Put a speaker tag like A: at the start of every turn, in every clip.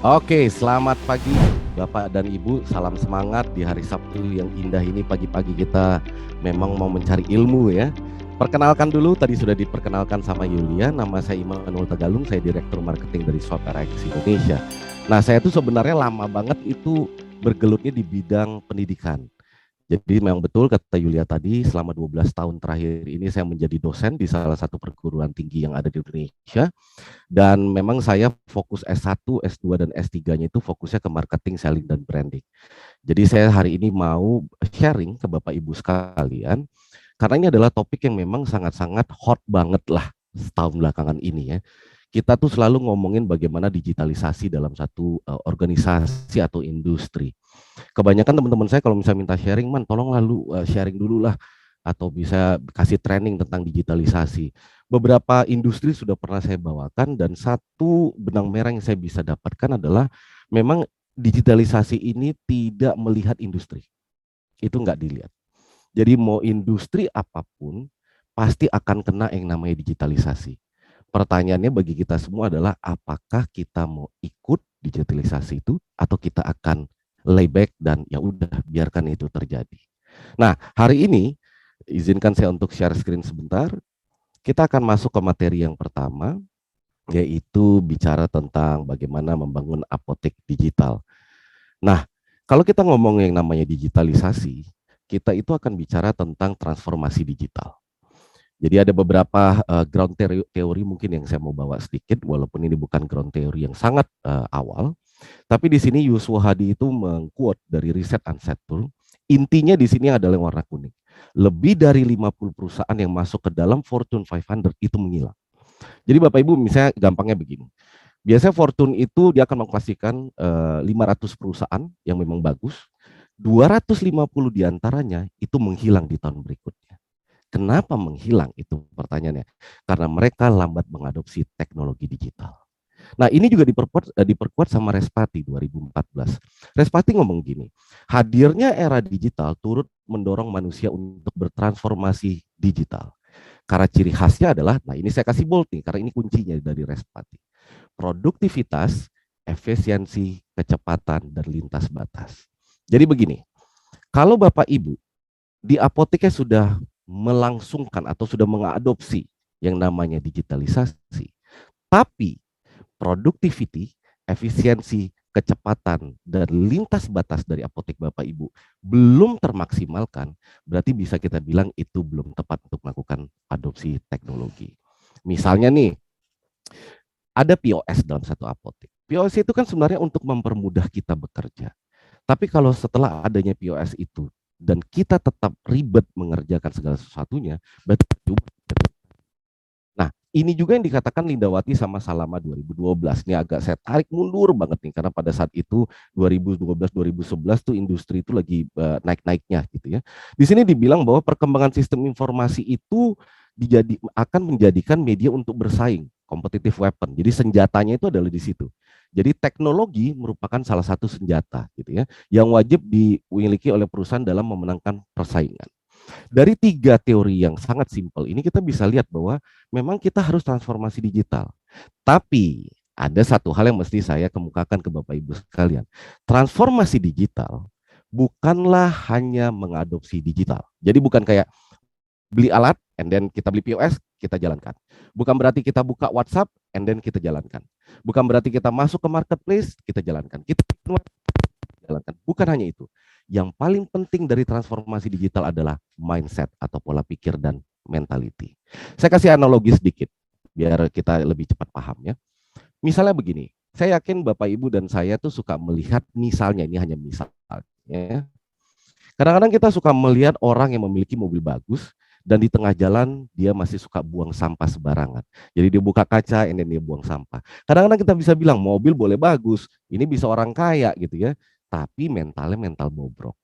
A: Oke, selamat pagi Bapak dan Ibu. Salam semangat di hari Sabtu yang indah ini. Pagi-pagi kita memang mau mencari ilmu ya. Perkenalkan dulu, tadi sudah diperkenalkan sama Yulia. Nama saya Immanuel Tagalung, saya Direktur Marketing dari SwapRx Indonesia. Nah, saya tuh sebenarnya lama banget itu bergelutnya di bidang pendidikan. Jadi memang betul kata Yulia tadi, selama 12 tahun terakhir ini saya menjadi dosen di salah satu perguruan tinggi yang ada di Indonesia. Dan memang saya fokus S1, S2, dan S3-nya itu fokusnya ke marketing, selling, dan branding. Jadi saya hari ini mau sharing ke Bapak Ibu sekalian, karena ini adalah topik yang memang sangat-sangat hot banget lah setahun belakangan ini ya. Kita tuh selalu ngomongin bagaimana digitalisasi dalam satu organisasi atau industri. Kebanyakan teman-teman saya kalau misalnya minta sharing, man tolong lalu sharing dulu lah atau bisa kasih training tentang digitalisasi. Beberapa industri sudah pernah saya bawakan dan satu benang merah yang saya bisa dapatkan adalah memang digitalisasi ini tidak melihat industri. Itu nggak dilihat. Jadi mau industri apapun pasti akan kena yang namanya digitalisasi. Pertanyaannya bagi kita semua adalah apakah kita mau ikut digitalisasi itu atau kita akan layback dan ya udah biarkan itu terjadi. Nah, hari ini izinkan saya untuk share screen sebentar. Kita akan masuk ke materi yang pertama, yaitu bicara tentang bagaimana membangun apotek digital. Nah, kalau kita ngomong yang namanya digitalisasi, kita itu akan bicara tentang transformasi digital. Jadi ada beberapa ground teori mungkin yang saya mau bawa sedikit, walaupun ini bukan ground teori yang sangat awal. Tapi di sini Yusuf Hadi itu mengquote dari Reset and Settle. Intinya di sini adalah yang warna kuning. Lebih dari 50 perusahaan yang masuk ke dalam Fortune 500 itu menghilang. Jadi Bapak Ibu misalnya gampangnya begini. Biasanya Fortune itu dia akan mengklasikan 500 perusahaan yang memang bagus. 250 diantaranya itu menghilang di tahun berikutnya. Kenapa menghilang? Itu pertanyaannya. Karena mereka lambat mengadopsi teknologi digital. Nah, ini juga diperkuat sama Respati 2014. Respati ngomong gini, hadirnya era digital turut mendorong manusia untuk bertransformasi digital. Karena ciri khasnya adalah, nah ini saya kasih bold nih, karena ini kuncinya dari Respati. Produktivitas, efisiensi, kecepatan, dan lintas batas. Jadi begini, kalau Bapak Ibu di apoteknya sudah melangsungkan atau sudah mengadopsi yang namanya digitalisasi, tapi productivity, efisiensi, kecepatan, dan lintas batas dari apotek Bapak Ibu belum termaksimalkan, berarti bisa kita bilang itu belum tepat untuk melakukan adopsi teknologi. Misalnya nih, ada POS dalam satu apotek. POS itu kan sebenarnya untuk mempermudah kita bekerja. Tapi kalau setelah adanya POS itu dan kita tetap ribet mengerjakan segala sesuatunya, berarti nah, ini juga yang dikatakan Lindawati sama Salama 2012. Ini agak saya tarik mundur banget nih, karena pada saat itu 2012-2011 tuh industri itu lagi naik-naiknya gitu ya. Di sini dibilang bahwa perkembangan sistem informasi itu akan menjadikan media untuk bersaing, competitive weapon. Jadi senjatanya itu adalah di situ. Jadi teknologi merupakan salah satu senjata gitu ya, yang wajib dimiliki oleh perusahaan dalam memenangkan persaingan. Dari tiga teori yang sangat simpel ini kita bisa lihat bahwa memang kita harus transformasi digital. Tapi ada satu hal yang mesti saya kemukakan ke Bapak Ibu sekalian. Transformasi digital bukanlah hanya mengadopsi digital. Jadi bukan kayak beli alat and then kita beli POS, kita jalankan. Bukan berarti kita buka WhatsApp and then kita jalankan. Bukan berarti kita masuk ke marketplace, kita jalankan. Kita jalankan. Bukan hanya itu. Yang paling penting dari transformasi digital adalah mindset atau pola pikir dan mentality. Saya kasih analogi sedikit biar kita lebih cepat paham ya. Misalnya begini, saya yakin Bapak Ibu dan saya tuh suka melihat misalnya, ini hanya misalnya. Kadang-kadang kita suka melihat orang yang memiliki mobil bagus dan di tengah jalan dia masih suka buang sampah sembarangan. Jadi dia buka kaca, ini dia buang sampah. Kadang-kadang kita bisa bilang mobil boleh bagus, ini bisa orang kaya gitu ya, tapi mentalnya mental bobrok.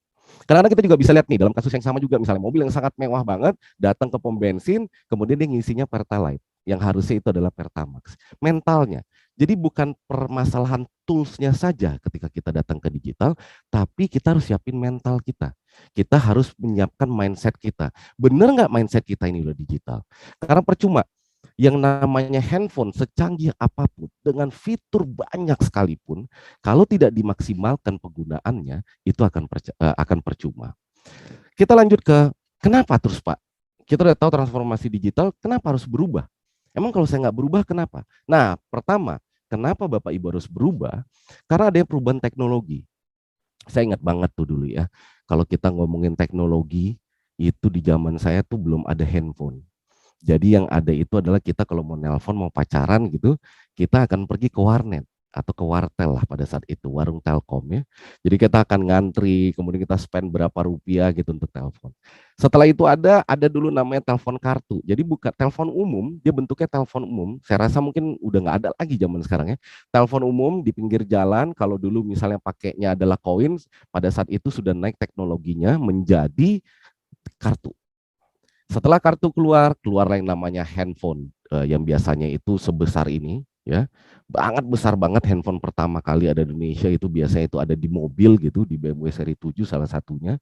A: Kadang-kadang kita juga bisa lihat nih dalam kasus yang sama juga, misalnya mobil yang sangat mewah banget datang ke pom bensin, kemudian dia ngisinya Pertalite yang harusnya itu adalah Pertamax. Mentalnya. Jadi bukan permasalahan toolsnya saja ketika kita datang ke digital, tapi kita harus siapin mental kita. Kita harus menyiapkan mindset kita. Benar nggak mindset kita ini udah digital? Karena percuma. Yang namanya handphone secanggih apapun dengan fitur banyak sekalipun, kalau tidak dimaksimalkan penggunaannya itu akan percuma. Kita lanjut ke kenapa terus Pak? Kita udah tahu transformasi digital, kenapa harus berubah? Emang kalau saya nggak berubah, kenapa? Nah, pertama, kenapa Bapak Ibu harus berubah? Karena ada perubahan teknologi. Saya ingat banget tuh dulu ya, kalau kita ngomongin teknologi, itu di zaman saya tuh belum ada handphone. Jadi yang ada itu adalah kita kalau mau nelpon, mau pacaran gitu, kita akan pergi ke warnet atau ke wartel lah pada saat itu, warung Telkom ya. Jadi kita akan ngantri, kemudian kita spend berapa rupiah gitu untuk telepon. Setelah itu ada dulu namanya telepon kartu. Jadi bukan telepon umum, dia bentuknya telepon umum. Saya rasa mungkin udah nggak ada lagi zaman sekarang ya. Telepon umum di pinggir jalan, kalau dulu misalnya pakainya adalah koin, pada saat itu sudah naik teknologinya menjadi kartu. Setelah kartu keluar yang namanya handphone yang biasanya itu sebesar ini, ya, besar banget handphone pertama kali ada di Indonesia itu biasanya itu ada di mobil gitu, di BMW seri 7 salah satunya.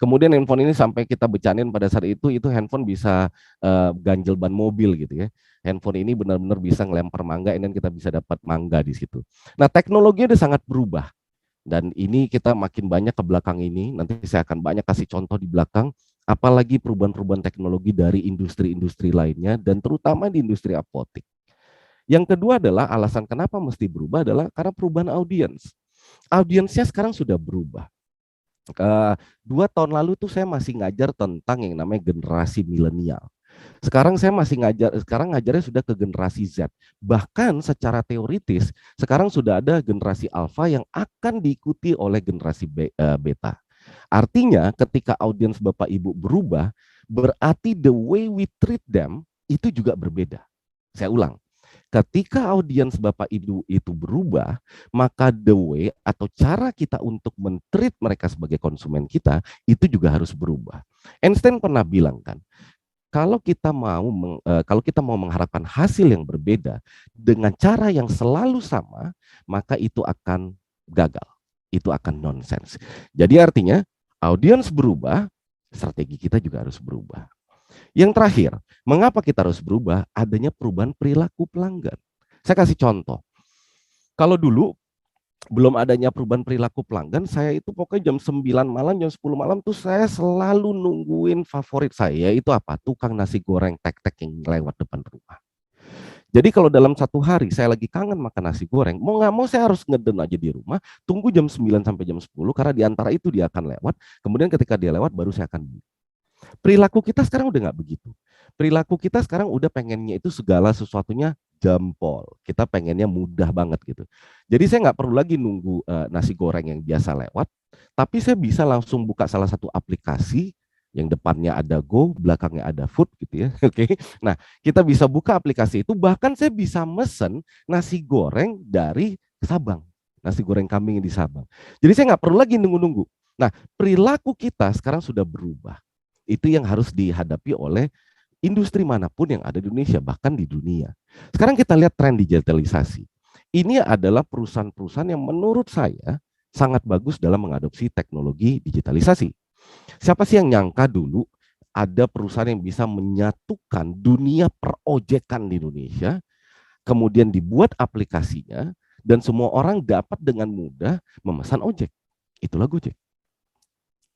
A: Kemudian handphone ini sampai kita becanin pada saat itu handphone bisa ganjel ban mobil gitu ya. Handphone ini benar-benar bisa ngelempar mangga, dan kita bisa dapat mangga di situ. Nah, teknologinya udah sangat berubah. Dan ini kita makin banyak ke belakang ini, nanti saya akan banyak kasih contoh di belakang, apalagi perubahan-perubahan teknologi dari industri-industri lainnya, dan terutama di industri apotik. Yang kedua adalah alasan kenapa mesti berubah adalah karena perubahan audiens. Audiensnya sekarang sudah berubah. 2 tahun lalu tuh saya masih ngajar tentang yang namanya generasi milenial. Sekarang ngajarnya sudah ke generasi Z. Bahkan secara teoritis, sekarang sudah ada generasi alfa yang akan diikuti oleh generasi beta. Artinya ketika audiens Bapak Ibu berubah, berarti the way we treat them itu juga berbeda. Saya ulang, ketika audiens Bapak Ibu itu berubah, maka the way atau cara kita untuk men-treat mereka sebagai konsumen kita itu juga harus berubah. Einstein pernah bilang kan, kalau kita mau mengharapkan hasil yang berbeda dengan cara yang selalu sama, maka itu akan gagal. Itu akan nonsens. Jadi artinya audiens berubah, strategi kita juga harus berubah. Yang terakhir, mengapa kita harus berubah? Adanya perubahan perilaku pelanggan. Saya kasih contoh. Kalau dulu belum adanya perubahan perilaku pelanggan, saya itu pokoknya jam 9 malam, jam 10 malam tuh saya selalu nungguin favorit saya, itu apa? Tukang nasi goreng tek-tek yang lewat depan rumah. Jadi kalau dalam satu hari saya lagi kangen makan nasi goreng, mau nggak mau saya harus ngeden aja di rumah, tunggu jam 9 sampai jam 10, karena di antara itu dia akan lewat, kemudian ketika dia lewat baru saya akan beli. Perilaku kita sekarang udah nggak begitu. Perilaku kita sekarang udah pengennya itu segala sesuatunya jempol. Kita pengennya mudah banget gitu. Jadi saya nggak perlu lagi nunggu nasi goreng yang biasa lewat, tapi saya bisa langsung buka salah satu aplikasi yang depannya ada Go, belakangnya ada Food gitu ya. Oke. Nah, kita bisa buka aplikasi itu, bahkan saya bisa mesen nasi goreng dari Sabang. Nasi goreng kambing di Sabang. Jadi saya nggak perlu lagi nunggu-nunggu. Nah, perilaku kita sekarang sudah berubah. Itu yang harus dihadapi oleh industri manapun yang ada di Indonesia, bahkan di dunia. Sekarang kita lihat tren digitalisasi. Ini adalah perusahaan-perusahaan yang menurut saya sangat bagus dalam mengadopsi teknologi digitalisasi. Siapa sih yang nyangka dulu ada perusahaan yang bisa menyatukan dunia perojekan di Indonesia, kemudian dibuat aplikasinya, dan semua orang dapat dengan mudah memesan ojek. Itulah Gojek.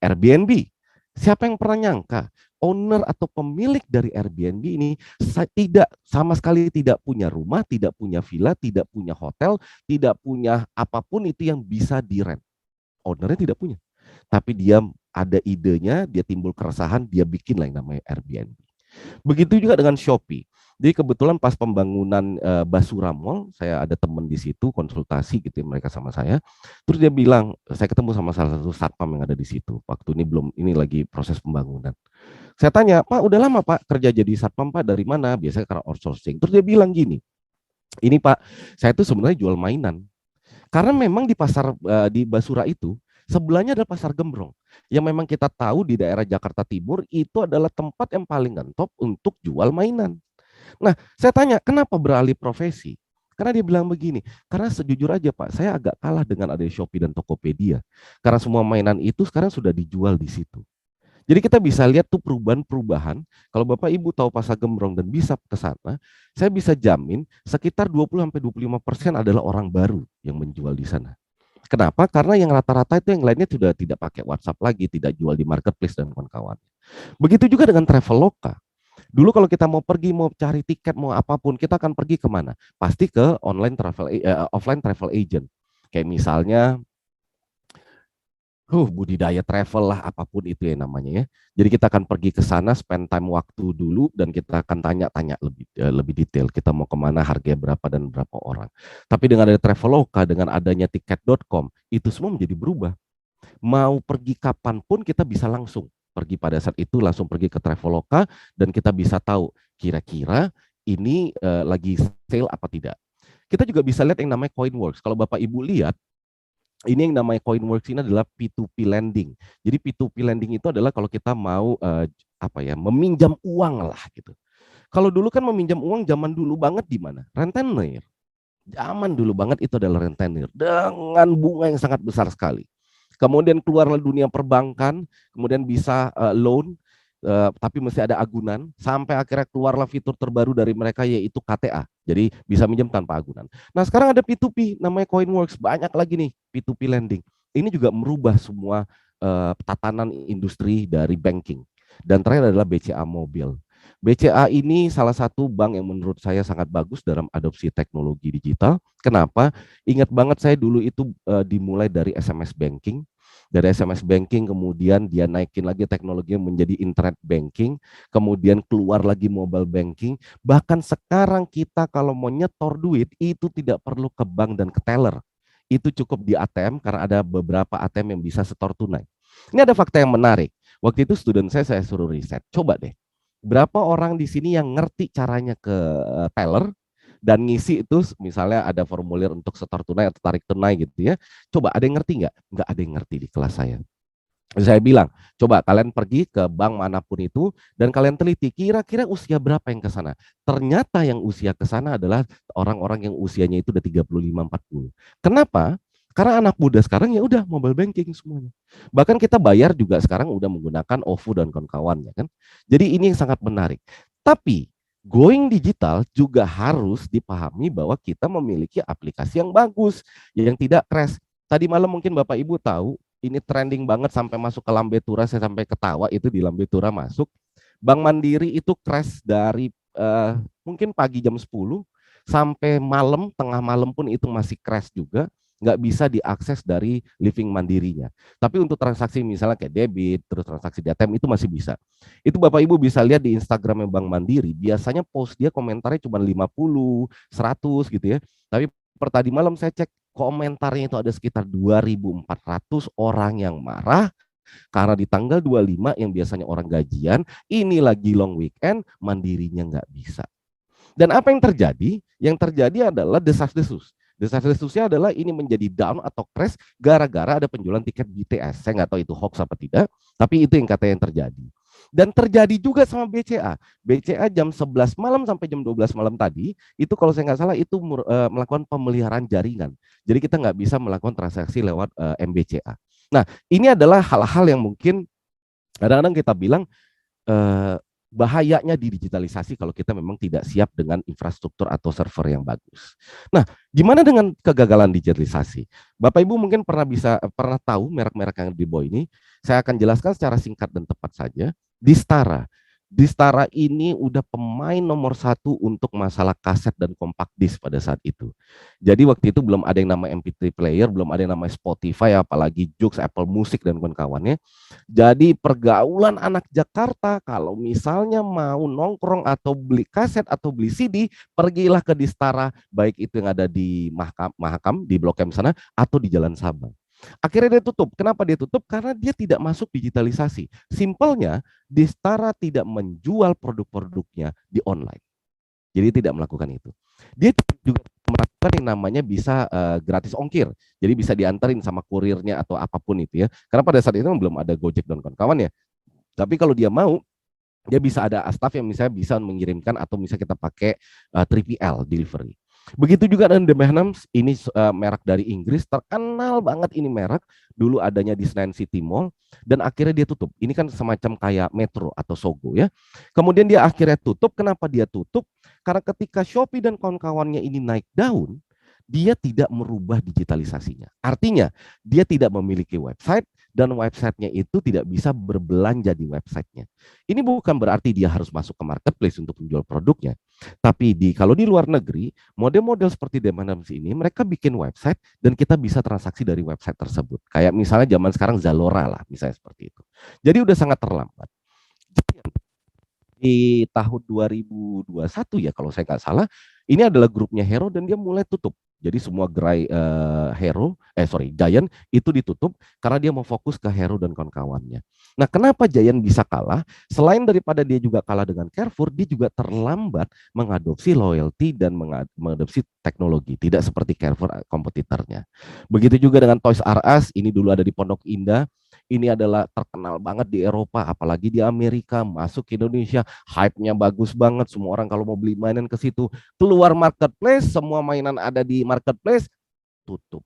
A: Airbnb. Siapa yang pernah nyangka owner atau pemilik dari Airbnb ini sama sekali tidak punya rumah, tidak punya villa, tidak punya hotel, tidak punya apapun itu yang bisa dirent. Ownernya tidak punya. Tapi dia ada idenya, dia timbul keresahan, dia bikin lah yang namanya Airbnb. Begitu juga dengan Shopee. Jadi kebetulan pas pembangunan Basura Mall, saya ada teman di situ konsultasi gitu mereka sama saya. Terus dia bilang, saya ketemu sama salah satu satpam yang ada di situ. Waktu ini lagi proses pembangunan. Saya tanya, Pak udah lama Pak kerja jadi satpam Pak, dari mana? Biasanya karena outsourcing. Terus dia bilang gini, ini Pak, saya tuh sebenarnya jual mainan. Karena memang di pasar di Basura itu, sebelahnya adalah pasar Gembrong. Yang memang kita tahu di daerah Jakarta Timur itu adalah tempat yang paling ngantop untuk jual mainan. Nah, saya tanya, kenapa beralih profesi? Karena dia bilang begini, karena sejujur aja Pak, saya agak kalah dengan ada Shopee dan Tokopedia. Karena semua mainan itu sekarang sudah dijual di situ. Jadi kita bisa lihat tuh perubahan-perubahan. Kalau Bapak Ibu tahu Pasar Gembrong dan bisa ke sana, saya bisa jamin sekitar 20-25% adalah orang baru yang menjual di sana. Kenapa? Karena yang rata-rata itu yang lainnya sudah tidak pakai WhatsApp lagi, tidak jual di marketplace dan kawan-kawan. Begitu juga dengan Traveloka. Dulu kalau kita mau pergi, mau cari tiket, mau apapun, kita akan pergi kemana? Pasti ke offline travel agent. Kayak misalnya budidaya travel lah, apapun itu ya namanya ya. Jadi kita akan pergi ke sana, spend time waktu dulu, dan kita akan tanya-tanya lebih detail. Kita mau kemana, harganya berapa, dan berapa orang. Tapi dengan ada Traveloka, dengan adanya tiket.com, itu semua menjadi berubah. Mau pergi kapanpun kita bisa langsung pergi pada saat itu, langsung pergi ke Traveloka, dan kita bisa tahu kira-kira ini lagi sale apa tidak. Kita juga bisa lihat yang namanya Coinworks. Kalau Bapak Ibu lihat, ini yang namanya Coinworks ini adalah P2P lending. Jadi P2P lending itu adalah kalau kita mau meminjam uang lah gitu. Kalau dulu kan meminjam uang zaman dulu banget di mana? Rentenir. Zaman dulu banget itu adalah rentenir dengan bunga yang sangat besar sekali. Kemudian keluarlah dunia perbankan, kemudian bisa loan, tapi mesti ada agunan, sampai akhirnya keluarlah fitur terbaru dari mereka yaitu KTA. Jadi bisa minjem tanpa agunan. Nah sekarang ada P2P namanya Coinworks, banyak lagi nih P2P lending. Ini juga merubah semua tatanan industri dari banking. Dan terakhir adalah BCA Mobil. BCA ini salah satu bank yang menurut saya sangat bagus dalam adopsi teknologi digital. Kenapa? Ingat banget saya dulu itu dimulai dari SMS banking. Dari SMS banking kemudian dia naikin lagi teknologi menjadi internet banking, kemudian keluar lagi mobile banking. Bahkan sekarang kita kalau mau nyetor duit itu tidak perlu ke bank dan ke teller. Itu cukup di ATM karena ada beberapa ATM yang bisa setor tunai. Ini ada fakta yang menarik. Waktu itu student saya suruh riset. Coba deh, berapa orang di sini yang ngerti caranya ke teller dan ngisi itu, misalnya ada formulir untuk setor tunai atau tarik tunai gitu ya. Coba ada yang ngerti nggak? Nggak ada yang ngerti di kelas saya. Saya bilang, coba kalian pergi ke bank manapun itu dan kalian teliti kira-kira usia berapa yang ke sana. Ternyata yang usia ke sana adalah orang-orang yang usianya itu udah 35-40. Kenapa? Karena anak muda sekarang ya udah mobile banking semuanya. Bahkan kita bayar juga sekarang udah menggunakan OVO dan kawan-kawannya kan. Jadi ini yang sangat menarik. Tapi going digital juga harus dipahami bahwa kita memiliki aplikasi yang bagus, yang tidak crash. Tadi malam mungkin Bapak Ibu tahu, ini trending banget sampai masuk ke Lambe Tura, saya sampai ketawa itu di Lambe Tura masuk. Bank Mandiri itu crash dari mungkin pagi jam 10 sampai malam, tengah malam pun itu masih crash juga, nggak bisa diakses dari living mandirinya. Tapi untuk transaksi misalnya kayak debit, terus transaksi di ATM itu masih bisa. Itu Bapak Ibu bisa lihat di Instagramnya Bank Mandiri, biasanya post dia komentarnya cuma 50, 100 gitu ya. Tapi per tadi malam saya cek, komentarnya itu ada sekitar 2.400 orang yang marah karena di tanggal 25 yang biasanya orang gajian, ini lagi long weekend, mandirinya nggak bisa. Dan apa yang terjadi? Yang terjadi adalah desas-desus. Desas-desusnya adalah ini menjadi down atau crash gara-gara ada penjualan tiket BTS. Saya nggak tahu itu hoax apa tidak, tapi itu yang katanya yang terjadi. Dan terjadi juga sama BCA. BCA jam 11 malam sampai jam 12 malam tadi, itu kalau saya nggak salah itu melakukan pemeliharaan jaringan. Jadi kita nggak bisa melakukan transaksi lewat MBCA. Nah, ini adalah hal-hal yang mungkin kadang-kadang kita bilang bahayanya di digitalisasi kalau kita memang tidak siap dengan infrastruktur atau server yang bagus. Nah, gimana dengan kegagalan digitalisasi? Bapak Ibu mungkin pernah tahu merek-merek yang di bawah ini. Saya akan jelaskan secara singkat dan tepat saja. Distara. Distara ini udah pemain nomor 1 untuk masalah kaset dan compact disc pada saat itu. Jadi waktu itu belum ada yang nama MP3 player, belum ada yang nama Spotify, apalagi Joox, Apple Music dan kawan-kawannya. Jadi pergaulan anak Jakarta kalau misalnya mau nongkrong atau beli kaset atau beli CD, pergilah ke Distara, baik itu yang ada di Mahakam di Blok M sana atau di Jalan Sabang. Akhirnya dia tutup. Kenapa dia tutup? Karena dia tidak masuk digitalisasi. Simpelnya, Distara tidak menjual produk-produknya di online. Jadi tidak melakukan itu. Dia juga melakukan yang namanya bisa gratis ongkir. Jadi bisa diantarin sama kurirnya atau apapun itu ya. Karena pada saat itu belum ada Gojek dan kawan-kawan ya. Tapi kalau dia mau, dia bisa ada staff yang misalnya bisa mengirimkan atau misalnya kita pakai 3PL delivery. Begitu juga dengan Debenhams, ini merek dari Inggris, terkenal banget ini merek. Dulu adanya di Senayan City Mall dan akhirnya dia tutup. Ini kan semacam kayak Metro atau Sogo ya. Kemudian dia akhirnya tutup. Kenapa dia tutup? Karena ketika Shopee dan kawan-kawannya ini naik daun, dia tidak merubah digitalisasinya. Artinya, dia tidak memiliki website dan websitenya itu tidak bisa berbelanja di websitenya. Ini bukan berarti dia harus masuk ke marketplace untuk menjual produknya. Tapi kalau di luar negeri, model-model seperti Debenhams ini, mereka bikin website dan kita bisa transaksi dari website tersebut. Kayak misalnya zaman sekarang Zalora lah, misalnya seperti itu. Jadi udah sangat terlambat. Di tahun 2021 ya kalau saya nggak salah, ini adalah grupnya Hero dan dia mulai tutup. Jadi semua gerai Giant itu ditutup karena dia mau fokus ke Hero dan kawan-kawannya. Nah, kenapa Giant bisa kalah? Selain daripada dia juga kalah dengan Carrefour, dia juga terlambat mengadopsi loyalty dan mengadopsi teknologi, tidak seperti Carrefour kompetitornya. Begitu juga dengan Toys R Us, ini dulu ada di Pondok Indah, ini adalah terkenal banget di Eropa, apalagi di Amerika, masuk ke Indonesia, hype-nya bagus banget, semua orang kalau mau beli mainan ke situ, keluar marketplace, semua mainan ada di marketplace, tutup.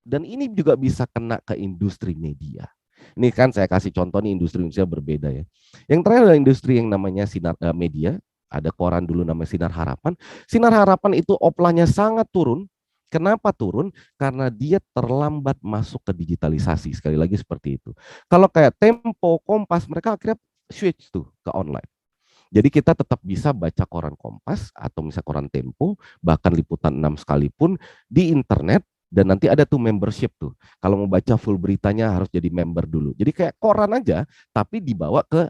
A: Dan ini juga bisa kena ke industri media. Ini kan saya kasih contoh nih industri Indonesia berbeda ya. Yang terakhir adalah industri yang namanya sinar media, ada koran dulu namanya Sinar Harapan. Sinar Harapan itu oplahnya sangat turun. Kenapa turun? Karena dia terlambat masuk ke digitalisasi. Sekali lagi seperti itu. Kalau kayak Tempo, Kompas, mereka akhirnya switch tuh ke online. Jadi kita tetap bisa baca koran Kompas atau misalnya koran Tempo, bahkan liputan 6 sekalipun di internet, dan nanti ada tuh membership tuh. Kalau mau baca full beritanya harus jadi member dulu. Jadi kayak koran aja, tapi dibawa ke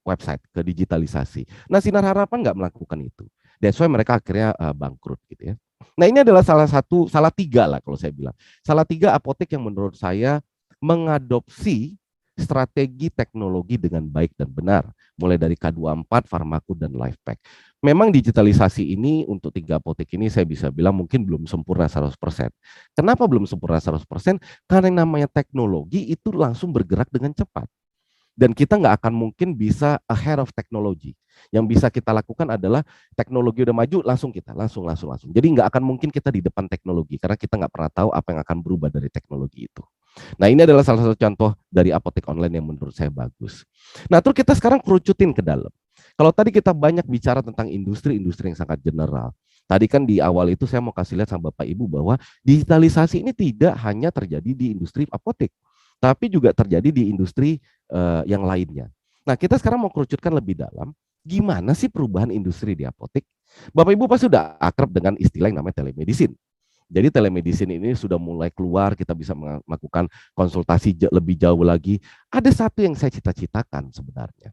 A: website, ke digitalisasi. Nah, Sinar Harapan nggak melakukan itu. That's why mereka akhirnya bangkrut gitu ya. Nah, ini adalah salah tiga lah kalau saya bilang. Salah tiga apotek yang menurut saya mengadopsi strategi teknologi dengan baik dan benar, mulai dari K24, Farmaku, dan Lifepack. Memang digitalisasi ini untuk tiga apotek ini saya bisa bilang mungkin belum sempurna 100%. Kenapa belum sempurna 100%? Karena yang namanya teknologi itu langsung bergerak dengan cepat. Dan kita nggak akan mungkin bisa ahead of technology. Yang bisa kita lakukan adalah teknologi udah maju, langsung kita, langsung. Jadi nggak akan mungkin kita di depan teknologi, karena kita nggak pernah tahu apa yang akan berubah dari teknologi itu. Nah, ini adalah salah satu contoh dari apotek online yang menurut saya bagus. Nah, terus kita sekarang kerucutin ke dalam. Kalau tadi kita banyak bicara tentang industri-industri yang sangat general. Tadi kan di awal itu saya mau kasih lihat sama Bapak Ibu bahwa digitalisasi ini tidak hanya terjadi di industri apotek, tapi juga terjadi di industri yang lainnya. Nah, kita sekarang mau kerucutkan lebih dalam, gimana sih perubahan industri di apotek? Bapak Ibu pasti sudah akrab dengan istilah yang namanya telemedicine. Jadi telemedicine ini sudah mulai keluar, kita bisa melakukan konsultasi lebih jauh lagi. Ada satu yang saya cita-citakan sebenarnya.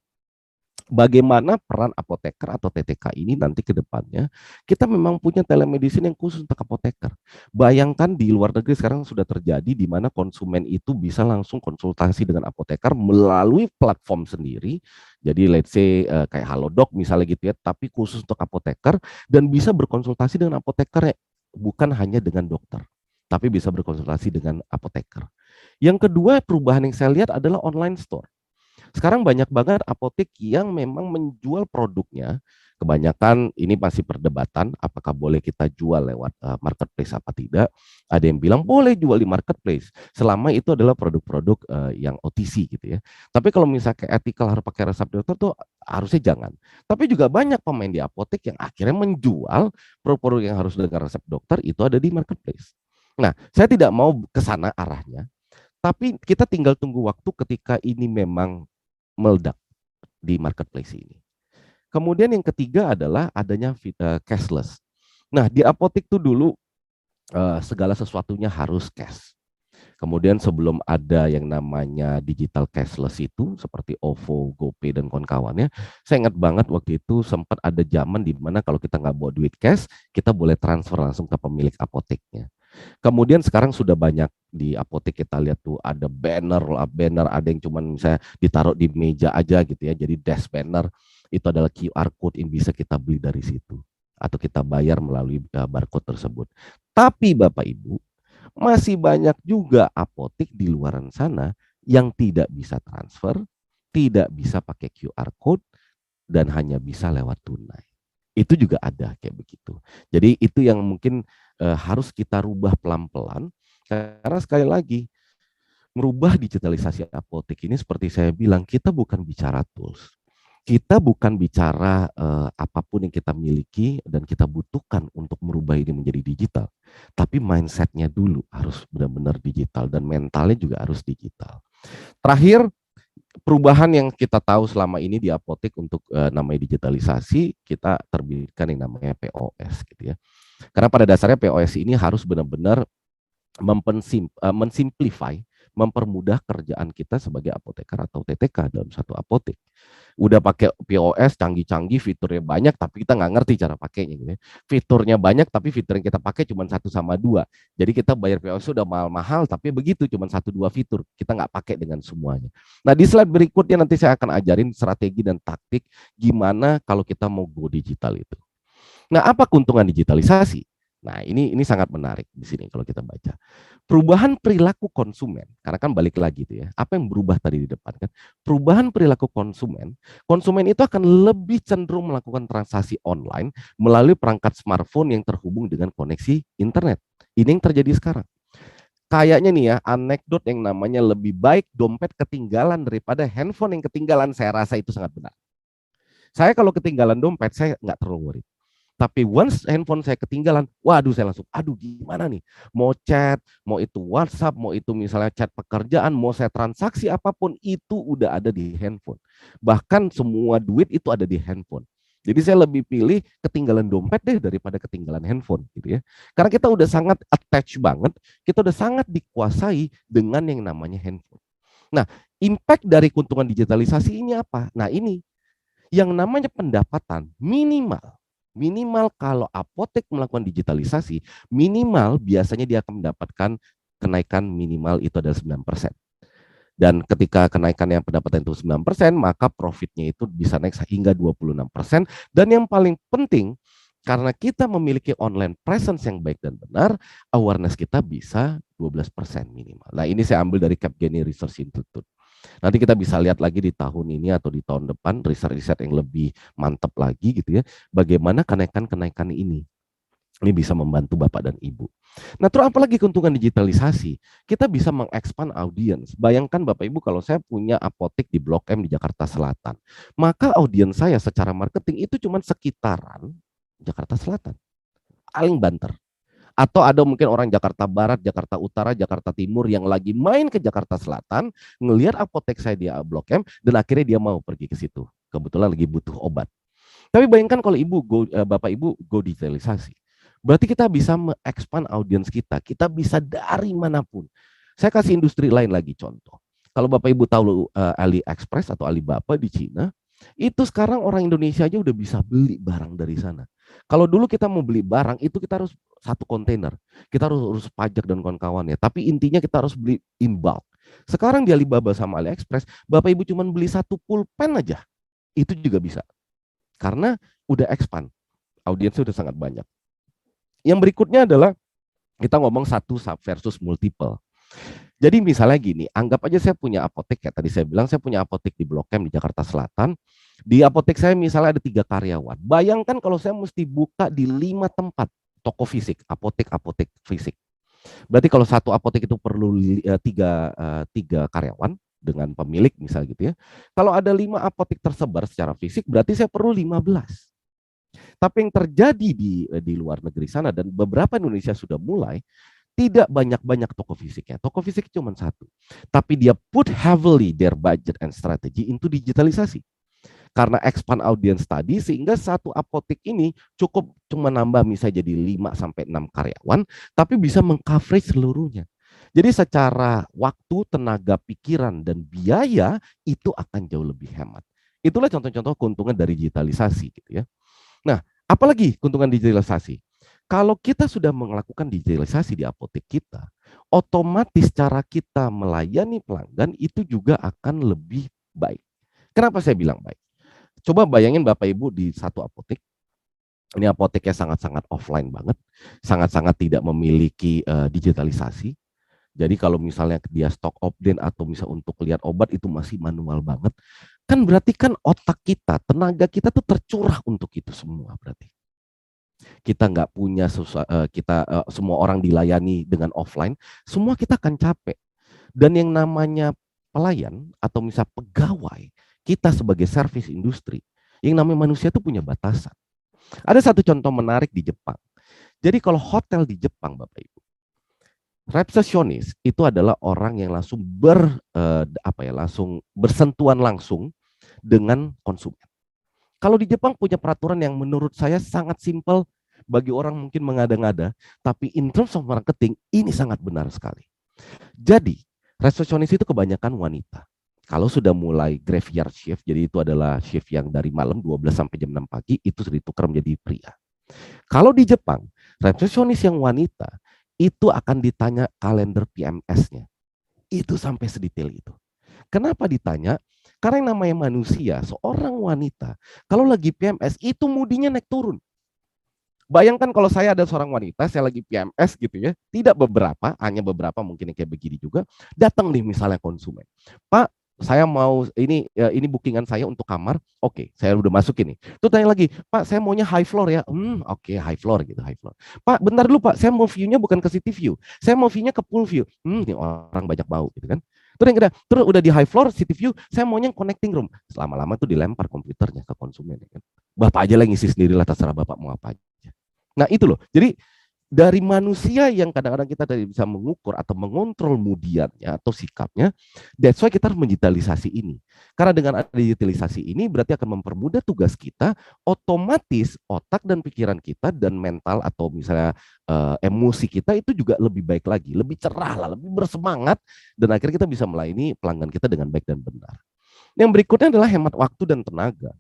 A: Bagaimana peran apoteker atau TTK ini nanti ke depannya, kita memang punya telemedicine yang khusus untuk apoteker. Bayangkan di luar negeri sekarang sudah terjadi di mana konsumen itu bisa langsung konsultasi dengan apoteker melalui platform sendiri. Jadi let's say kayak Halodoc misalnya gitu ya, tapi khusus untuk apoteker dan bisa berkonsultasi dengan apoteker bukan hanya dengan dokter, tapi bisa berkonsultasi dengan apoteker. Yang kedua perubahan yang saya lihat adalah online store. Sekarang banyak banget apotek yang memang menjual produknya. Kebanyakan ini masih perdebatan apakah boleh kita jual lewat marketplace apa tidak. Ada yang bilang boleh jual di marketplace selama itu adalah produk-produk yang OTC gitu ya. Tapi kalau misalnya kayak ethical harus pakai resep dokter tuh harusnya jangan. Tapi juga banyak pemain di apotek yang akhirnya menjual produk-produk yang harus dengan resep dokter itu ada di marketplace. Nah, saya tidak mau ke sana arahnya, tapi kita tinggal tunggu waktu ketika ini memang meledak di marketplace ini. Kemudian yang ketiga adalah adanya cashless. Nah, di apotek tuh dulu segala sesuatunya harus cash. Kemudian sebelum ada yang namanya digital cashless itu seperti OVO, GoPay dan kawan-kawannya, saya ingat banget waktu itu sempat ada zaman di mana kalau kita nggak bawa duit cash, kita boleh transfer langsung ke pemilik apoteknya. Kemudian sekarang sudah banyak di apotek kita lihat tuh ada banner ada yang cuman misalnya ditaruh di meja aja gitu ya. Jadi desk banner itu adalah QR code yang bisa kita beli dari situ atau kita bayar melalui barcode tersebut. Tapi Bapak Ibu, masih banyak juga apotek di luar sana yang tidak bisa transfer, tidak bisa pakai QR code dan hanya bisa lewat tunai. Itu juga ada kayak begitu. Jadi itu yang mungkin harus kita rubah pelan-pelan, karena sekali lagi merubah digitalisasi apotek ini seperti saya bilang, kita bukan bicara tools. Kita bukan bicara apapun yang kita miliki dan kita butuhkan untuk merubah ini menjadi digital. Tapi mindset-nya dulu harus benar-benar digital dan mentalnya juga harus digital. Terakhir, perubahan yang kita tahu selama ini di apotek untuk namanya digitalisasi, kita terbitkan yang namanya POS gitu ya. Karena pada dasarnya POS ini harus benar-benar mensimplify, mempermudah kerjaan kita sebagai apoteker atau TTK dalam satu apotek. Udah pakai POS canggih-canggih, fiturnya banyak, tapi kita nggak ngerti cara pakainya. Gitu ya. Fiturnya banyak, tapi fitur yang kita pakai cuma 1 sama 2. Jadi kita bayar POS udah mahal-mahal, tapi begitu cuma 1-2 fitur. Kita nggak pakai dengan semuanya. Nah di slide berikutnya nanti saya akan ajarin strategi dan taktik gimana kalau kita mau go digital itu. Nah apa keuntungan digitalisasi? Nah, ini sangat menarik di sini kalau kita baca. Perubahan perilaku konsumen, karena kan balik lagi itu ya. Apa yang berubah tadi di depan kan? Perubahan perilaku konsumen itu akan lebih cenderung melakukan transaksi online melalui perangkat smartphone yang terhubung dengan koneksi internet. Ini yang terjadi sekarang. Kayaknya nih ya, anekdot yang namanya lebih baik dompet ketinggalan daripada handphone yang ketinggalan, saya rasa itu sangat benar. Saya kalau ketinggalan dompet, saya nggak terlalu worried. Tapi once handphone saya ketinggalan, waduh saya langsung, aduh gimana nih? Mau chat, mau itu WhatsApp, mau itu misalnya chat pekerjaan, mau saya transaksi apapun, itu udah ada di handphone. Bahkan semua duit itu ada di handphone. Jadi saya lebih pilih ketinggalan dompet deh daripada ketinggalan handphone gitu ya. Karena kita udah sangat attach banget, kita udah sangat dikuasai dengan yang namanya handphone. Nah, impact dari keuntungan digitalisasi ini apa? Nah ini, yang namanya pendapatan minimal kalau apotek melakukan digitalisasi, minimal biasanya dia akan mendapatkan kenaikan minimal itu adalah 9%. Dan ketika kenaikan yang pendapatan itu 9%, maka profitnya itu bisa naik hingga 26%. Dan yang paling penting, karena kita memiliki online presence yang baik dan benar, awareness kita bisa 12% minimal. Nah ini saya ambil dari Capgemini Research Institute. Nanti kita bisa lihat lagi di tahun ini atau di tahun depan riset-riset yang lebih mantap lagi gitu ya. Bagaimana kenaikan-kenaikan ini. Ini bisa membantu Bapak dan Ibu. Nah, terus apalagi keuntungan digitalisasi? Kita bisa mengekspand audiens. Bayangkan Bapak Ibu kalau saya punya apotek di Blok M di Jakarta Selatan. Maka audiens saya secara marketing itu cuma sekitaran Jakarta Selatan. Paling banter. Atau ada mungkin orang Jakarta Barat, Jakarta Utara, Jakarta Timur yang lagi main ke Jakarta Selatan, ngelihat apotek saya di Blok M, dan akhirnya dia mau pergi ke situ. Kebetulan lagi butuh obat. Tapi bayangkan kalau Bapak Ibu go digitalisasi. Berarti kita bisa mengekspand audiens kita. Kita bisa dari manapun. Saya kasih industri lain lagi contoh. Kalau Bapak Ibu tahu AliExpress atau Alibaba di Cina, itu sekarang orang Indonesia aja udah bisa beli barang dari sana. Kalau dulu kita mau beli barang itu kita harus 1 kontainer, kita harus urus pajak dan kawan-kawannya. Tapi intinya kita harus beli in bulk. Sekarang di Alibaba sama AliExpress, Bapak Ibu cuma beli 1 pulpen aja, itu juga bisa. Karena udah expand, audiensnya udah sangat banyak. Yang berikutnya adalah kita ngomong 1 versus multiple. Jadi misalnya gini, anggap aja saya punya apotek ya, tadi saya bilang saya punya apotek di Blok M di Jakarta Selatan. Di apotek saya misalnya ada 3 karyawan. Bayangkan kalau saya mesti buka di 5 tempat toko fisik, apotek fisik. Berarti kalau satu apotek itu perlu 3 karyawan dengan pemilik misalnya gitu ya. Kalau ada 5 apotek tersebar secara fisik, berarti saya perlu 15. Tapi yang terjadi di luar negeri sana dan beberapa Indonesia sudah mulai, tidak banyak-banyak toko fisiknya. Toko fisik cuma 1. Tapi dia put heavily their budget and strategy into digitalisasi. Karena expand audience tadi, sehingga satu apotek ini cukup cuma nambah misalnya jadi 5-6 karyawan, tapi bisa meng-coverage seluruhnya. Jadi secara waktu, tenaga, pikiran, dan biaya itu akan jauh lebih hemat. Itulah contoh-contoh keuntungan dari digitalisasi gitu ya. Nah, apalagi keuntungan digitalisasi? Kalau kita sudah melakukan digitalisasi di apotek kita, otomatis cara kita melayani pelanggan itu juga akan lebih baik. Kenapa saya bilang baik? Coba bayangin Bapak Ibu di satu apotek, ini apoteknya sangat-sangat offline banget, sangat-sangat tidak memiliki digitalisasi. Jadi kalau misalnya dia stok update atau misal untuk lihat obat itu masih manual banget. Kan berarti kan otak kita, tenaga kita tuh tercurah untuk itu semua berarti. Kita nggak punya semua orang dilayani dengan offline, semua kita akan capek. Dan yang namanya pelayan atau misal pegawai, kita sebagai service industri, yang namanya manusia itu punya batasan. Ada satu contoh menarik di Jepang. Jadi kalau hotel di Jepang, Bapak Ibu, resepsionis itu adalah orang yang langsung langsung bersentuhan langsung dengan konsumen. Kalau di Jepang punya peraturan yang menurut saya sangat simpel, bagi orang mungkin mengada-ngada, tapi in terms of marketing ini sangat benar sekali. Jadi, resepsionis itu kebanyakan wanita. Kalau sudah mulai graveyard shift, jadi itu adalah shift yang dari malam 12 sampai jam 6 pagi, itu sudah ditukar menjadi pria. Kalau di Jepang, resepsionis yang wanita, itu akan ditanya kalender PMS-nya. Itu sampai sedetail itu. Kenapa ditanya? Karena yang namanya manusia, seorang wanita, kalau lagi PMS, itu moodinya naik turun. Bayangkan kalau saya ada seorang wanita, saya lagi PMS gitu ya, tidak beberapa, hanya beberapa mungkin yang kayak begini juga, datang nih misalnya konsumen. Pak, saya mau ini bookingan saya untuk kamar, oke, saya udah masuk ini. Tuh tanya lagi, Pak, saya maunya high floor ya, oke, high floor gitu, high floor. Pak, bentar dulu Pak, saya mau view-nya bukan ke city view, saya mau view-nya ke pool view. Ini orang banyak bau gitu kan. Terus udah di high floor, city view, saya maunya connecting room. Lama-lama tuh dilempar komputernya ke konsumen. Ya kan? Bapak aja lah ngisi sendirilah, terserah Bapak mau apa aja. Nah itu loh, jadi dari manusia yang kadang-kadang kita tidak bisa mengukur atau mengontrol mudiannya atau sikapnya, that's why kita harus mendigitalisasi ini. Karena dengan digitalisasi ini berarti akan mempermudah tugas kita, otomatis otak dan pikiran kita dan mental atau misalnya emosi kita itu juga lebih baik lagi, lebih cerah lah, lebih bersemangat, dan akhirnya kita bisa melayani pelanggan kita dengan baik dan benar. Yang berikutnya adalah hemat waktu dan tenaga.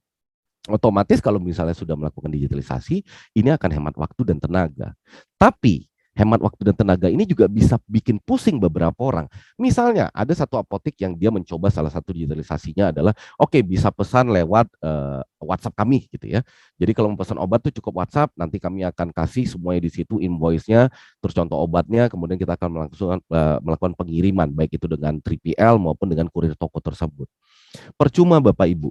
A: Otomatis kalau misalnya sudah melakukan digitalisasi, ini akan hemat waktu dan tenaga. Tapi hemat waktu dan tenaga ini juga bisa bikin pusing beberapa orang. Misalnya ada satu apotek yang dia mencoba salah satu digitalisasinya adalah oke, bisa pesan lewat WhatsApp kami gitu ya. Jadi kalau mau pesan obat tuh cukup WhatsApp, nanti kami akan kasih semuanya di situ invoice-nya, terus contoh obatnya, kemudian kita akan melakukan pengiriman baik itu dengan 3PL maupun dengan kurir toko tersebut. Percuma Bapak Ibu,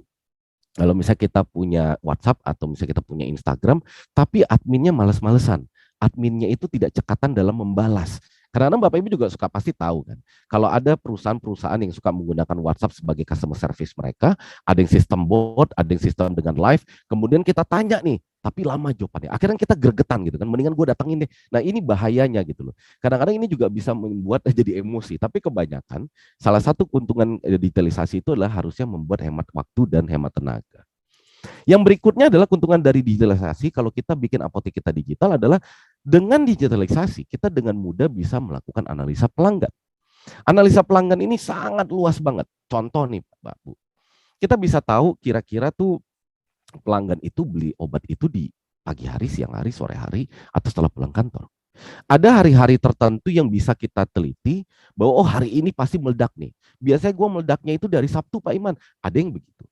A: kalau misalnya kita punya WhatsApp atau misalnya kita punya Instagram, tapi adminnya males-malesan. Adminnya itu tidak cekatan dalam membalas. Karena Bapak Ibu juga suka pasti tahu kan. Kalau ada perusahaan-perusahaan yang suka menggunakan WhatsApp sebagai customer service mereka, ada yang sistem bot, ada yang sistem dengan live, kemudian kita tanya nih, tapi lama jawabannya. Akhirnya kita gregetan gitu kan, mendingan gue datangin deh. Nah ini bahayanya gitu loh. Kadang-kadang ini juga bisa membuat jadi emosi, tapi kebanyakan salah satu keuntungan digitalisasi itu adalah harusnya membuat hemat waktu dan hemat tenaga. Yang berikutnya adalah keuntungan dari digitalisasi kalau kita bikin apotek kita digital adalah dengan digitalisasi kita dengan mudah bisa melakukan analisa pelanggan. Analisa pelanggan ini sangat luas banget. Contoh nih Pak Bu, kita bisa tahu kira-kira tuh pelanggan itu beli obat itu di pagi hari, siang hari, sore hari, atau setelah pulang kantor. Ada hari-hari tertentu yang bisa kita teliti bahwa oh hari ini pasti meledak nih. Biasanya gue meledaknya itu dari Sabtu Pak Iman. Ada yang begitu.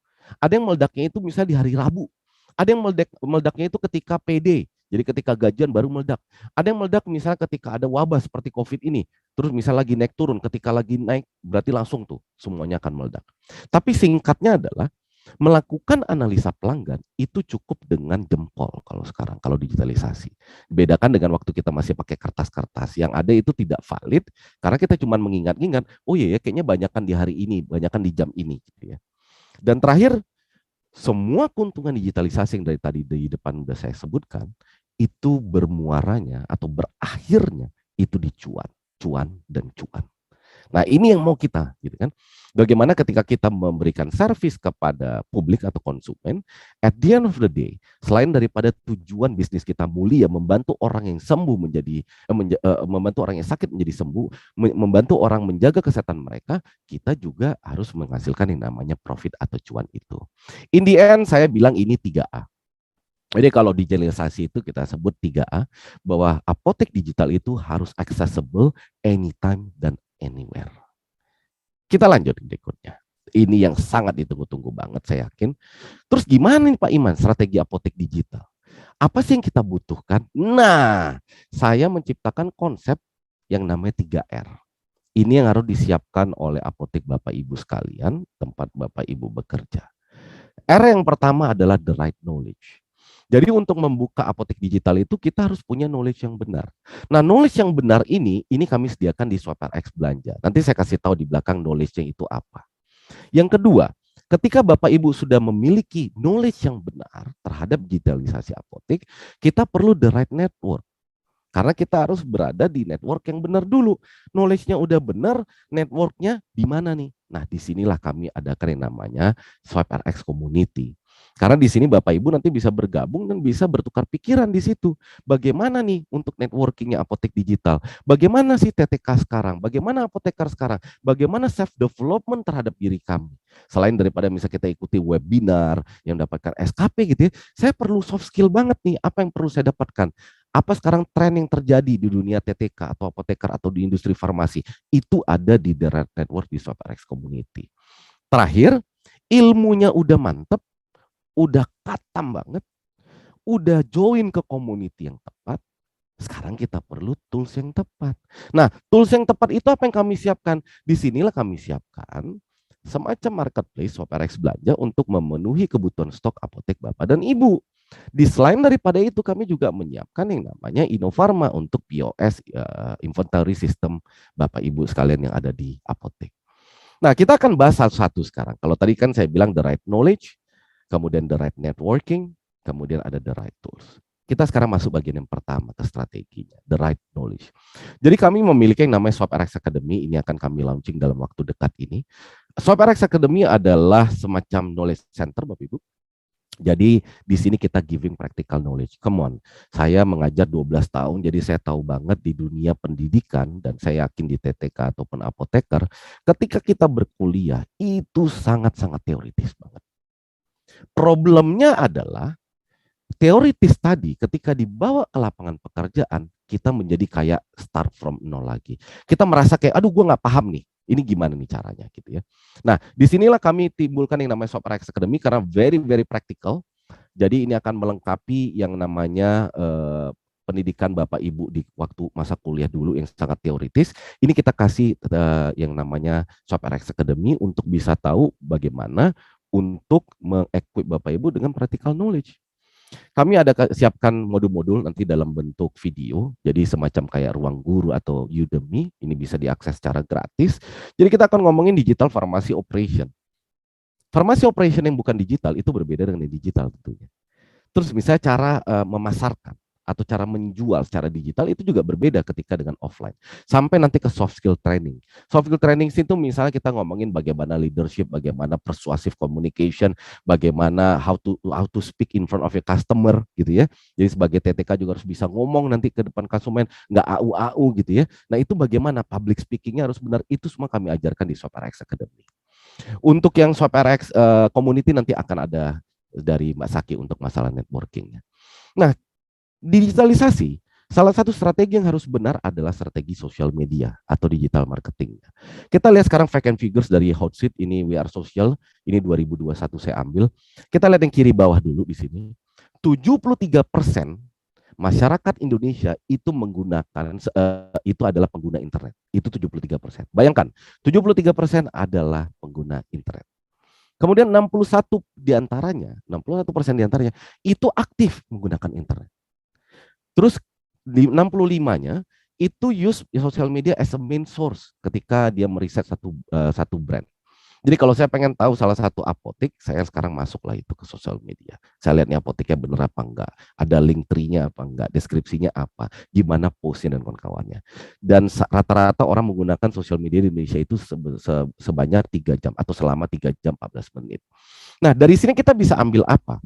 A: Ada yang meledaknya itu misalnya di hari Rabu. Ada yang meledaknya itu ketika PD. Jadi ketika gajian baru meledak. Ada yang meledak misalnya ketika ada wabah seperti COVID ini. Terus misalnya lagi naik turun. Ketika lagi naik berarti langsung tuh semuanya akan meledak. Tapi singkatnya adalah melakukan analisa pelanggan itu cukup dengan jempol kalau sekarang, kalau digitalisasi. Bedakan dengan waktu kita masih pakai kertas-kertas, yang ada itu tidak valid, karena kita cuma mengingat-ingat, oh iya ya kayaknya banyakan di hari ini, banyakan di jam ini. Gitu ya. Dan terakhir, semua keuntungan digitalisasi yang dari tadi di depan sudah saya sebutkan, itu bermuaranya atau berakhirnya itu di cuan, cuan, dan cuan. Nah ini yang mau kita, gitu kan. Bagaimana ketika kita memberikan servis kepada publik atau konsumen, at the end of the day, selain daripada tujuan bisnis kita mulia, membantu orang yang sembuh membantu orang yang sakit menjadi sembuh, membantu orang menjaga kesehatan mereka, kita juga harus menghasilkan yang namanya profit atau cuan itu. In the end, saya bilang ini 3A. Jadi kalau digitalisasi itu kita sebut 3A, bahwa apotek digital itu harus accessible anytime dan anywhere. Kita lanjut berikutnya. Ini yang sangat ditunggu-tunggu banget saya yakin. Terus gimana nih Pak Iman strategi apotek digital? Apa sih yang kita butuhkan? Nah, saya menciptakan konsep yang namanya 3R. Ini yang harus disiapkan oleh apotek Bapak Ibu sekalian, tempat Bapak Ibu bekerja. R yang pertama adalah the right knowledge. Jadi untuk membuka apotek digital itu kita harus punya knowledge yang benar. Nah, knowledge yang benar ini kami sediakan di SwapRx Belanja. Nanti saya kasih tahu di belakang knowledge-nya itu apa. Yang kedua, ketika Bapak Ibu sudah memiliki knowledge yang benar terhadap digitalisasi apotek, kita perlu the right network. Karena kita harus berada di network yang benar dulu. Knowledge-nya udah benar, network-nya di mana nih? Nah, disinilah kami adakan yang namanya SwipeRx Community. Karena di sini Bapak Ibu nanti bisa bergabung dan bisa bertukar pikiran di situ. Bagaimana nih untuk networking-nya apotek digital? Bagaimana sih TTK sekarang? Bagaimana apoteker sekarang? Bagaimana self development terhadap diri kami? Selain daripada misalnya kita ikuti webinar yang dapatkan SKP gitu ya, saya perlu soft skill banget nih. Apa yang perlu saya dapatkan? Apa sekarang tren yang terjadi di dunia TTK atau apoteker atau di industri farmasi? Itu ada di The Red Network di SwapRx Community. Terakhir, ilmunya udah mantep, udah katam banget, udah join ke community yang tepat, sekarang kita perlu tools yang tepat. Nah, tools yang tepat itu apa yang kami siapkan? Disinilah kami siapkan semacam marketplace SwapRx Belanja untuk memenuhi kebutuhan stok apotek Bapak dan Ibu. Di selain daripada itu kami juga menyiapkan yang namanya Innofarma untuk POS inventory system Bapak Ibu sekalian yang ada di apotek. Nah, kita akan bahas satu-satu sekarang. Kalau tadi kan saya bilang the right knowledge, kemudian the right networking, kemudian ada the right tools. Kita sekarang masuk bagian yang pertama ke strateginya, the right knowledge. Jadi kami memiliki yang namanya SwapRx Academy, ini akan kami launching dalam waktu dekat ini. SwapRx Academy adalah semacam knowledge center Bapak Ibu. Jadi di sini kita giving practical knowledge. Come on, saya mengajar 12 tahun, jadi saya tahu banget di dunia pendidikan dan saya yakin di TTK ataupun apoteker, ketika kita berkuliah itu sangat-sangat teoritis banget. Problemnya adalah teoritis tadi ketika dibawa ke lapangan pekerjaan, kita menjadi kayak start from nol lagi. Kita merasa kayak, aduh gue nggak paham nih, ini gimana nih caranya gitu ya. Nah, disinilah kami timbulkan yang namanya SwapRx Academy karena very very practical. Jadi ini akan melengkapi yang namanya pendidikan Bapak Ibu di waktu masa kuliah dulu yang sangat teoritis. Ini kita kasih yang namanya SwapRx Academy untuk bisa tahu bagaimana untuk mengequip Bapak Ibu dengan practical knowledge. Kami ada siapkan modul-modul nanti dalam bentuk video, jadi semacam kayak ruang guru atau Udemy, ini bisa diakses secara gratis. Jadi kita akan ngomongin digital pharmacy operation. Pharmacy operation yang bukan digital itu berbeda dengan yang digital tentunya. Terus misalnya cara memasarkan atau cara menjual secara digital itu juga berbeda ketika dengan offline. Sampai nanti ke soft skill training. Soft skill training itu misalnya kita ngomongin bagaimana leadership, bagaimana persuasive communication, bagaimana how to speak in front of your customer gitu ya. Jadi sebagai TTK juga harus bisa ngomong nanti ke depan konsumen, nggak AU gitu ya. Nah itu bagaimana public speakingnya harus benar, itu semua kami ajarkan di SwapRx Academy. Untuk yang SwapRx community nanti akan ada dari Mbak Saki untuk masalah networkingnya. Nah, digitalisasi, salah satu strategi yang harus benar adalah strategi sosial media atau digital marketing. Kita lihat sekarang fact and figures dari Hotsuite, ini We Are Social, ini 2021 saya ambil. Kita lihat yang kiri bawah dulu di sini. 73% masyarakat Indonesia itu menggunakan itu adalah pengguna internet. Itu 73%. Bayangkan, 73% adalah pengguna internet. Kemudian 61 diantaranya, 61% diantaranya itu aktif menggunakan internet. Terus di 65-nya itu use social media as a main source ketika dia meriset satu brand. Jadi kalau saya pengen tahu salah satu apotek, saya sekarang masuklah itu ke sosial media. Saya lihat nih apoteknya bener apa enggak, ada link tree-nya apa enggak, deskripsinya apa, gimana postnya dan kawan-kawannya. Dan rata-rata orang menggunakan sosial media di Indonesia itu sebanyak 3 jam atau selama 3 jam 14 menit. Nah, dari sini kita bisa ambil apa?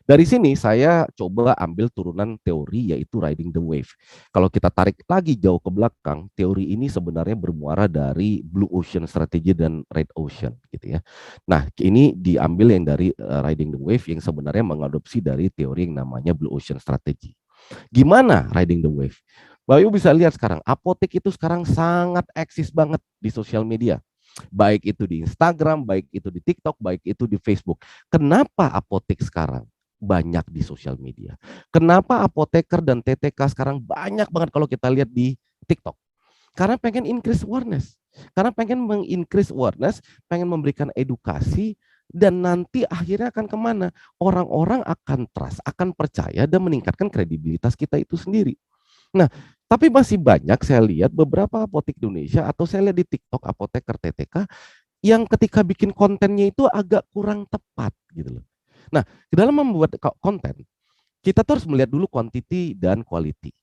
A: Dari sini saya coba ambil turunan teori yaitu riding the wave. Kalau kita tarik lagi jauh ke belakang, teori ini sebenarnya bermuara dari Blue Ocean Strategy dan Red Ocean gitu ya. Nah, ini diambil yang dari riding the wave yang sebenarnya mengadopsi dari teori yang namanya Blue Ocean Strategy. Gimana riding the wave? Bayu bisa lihat sekarang, apotek itu sekarang sangat eksis banget di sosial media. Baik itu di Instagram, baik itu di TikTok, baik itu di Facebook. Kenapa apotek sekarang banyak di sosial media? Kenapa apoteker dan TTK sekarang banyak banget kalau kita lihat di TikTok? Karena pengen increase awareness. Karena pengen meng-increase awareness, pengen memberikan edukasi Dan nanti akhirnya akan kemana? Orang-orang akan trust, akan percaya dan meningkatkan kredibilitas kita itu sendiri. Nah, tapi masih banyak saya lihat beberapa apotek Indonesia atau saya lihat di TikTok apoteker TTK yang ketika bikin kontennya itu agak kurang tepat gitu loh. Nah, dalam membuat konten, kita terus melihat dulu quantity dan quality.